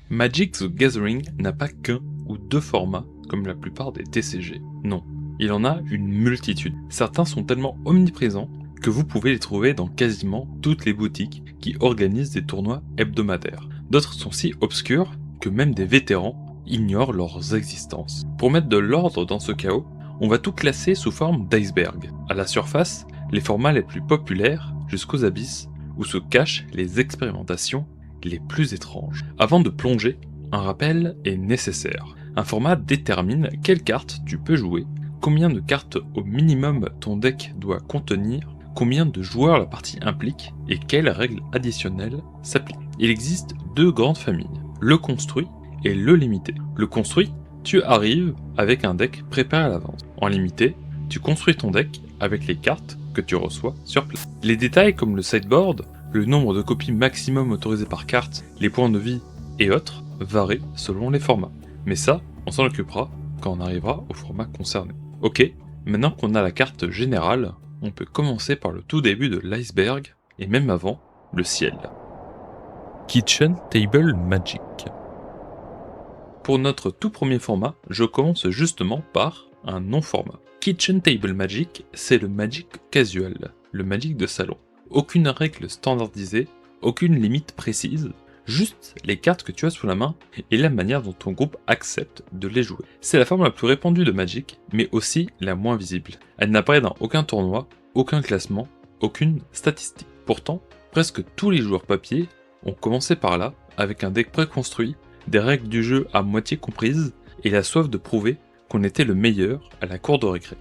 Magic the Gathering n'a pas qu'un ou deux formats comme la plupart des TCG. Non, il en a une multitude. Certains sont tellement omniprésents que vous pouvez les trouver dans quasiment toutes les boutiques qui organisent des tournois hebdomadaires. D'autres sont si obscurs que même des vétérans ignorent leurs existences. Pour mettre de l'ordre dans ce chaos, on va tout classer sous forme d'iceberg. À la surface, les formats les plus populaires jusqu'aux abysses où se cachent les expérimentations les plus étranges. Avant de plonger, un rappel est nécessaire. Un format détermine quelles cartes tu peux jouer, combien de cartes au minimum ton deck doit contenir, combien de joueurs la partie implique et quelles règles additionnelles s'appliquent. Il existe deux grandes familles, le construit et le limité. Le construit, tu arrives avec un deck préparé à l'avance. En limité, tu construis ton deck avec les cartes que tu reçois sur place. Les détails comme le sideboard, le nombre de copies maximum autorisées par carte, les points de vie et autres varient selon les formats. Mais ça, on s'en occupera quand on arrivera au format concerné. Ok, maintenant qu'on a la carte générale, on peut commencer par le tout début de l'iceberg, et même avant, le ciel. Kitchen Table Magic. Pour notre tout premier format, je commence justement par un non-format. Kitchen Table Magic, c'est le Magic casual, le Magic de salon. Aucune règle standardisée, aucune limite précise, juste les cartes que tu as sous la main et la manière dont ton groupe accepte de les jouer. C'est la forme la plus répandue de Magic, mais aussi la moins visible. Elle n'apparaît dans aucun tournoi, aucun classement, aucune statistique. Pourtant, presque tous les joueurs papier ont commencé par là, avec un deck préconstruit, des règles du jeu à moitié comprises, et la soif de prouver qu'on était le meilleur à la cour de récré.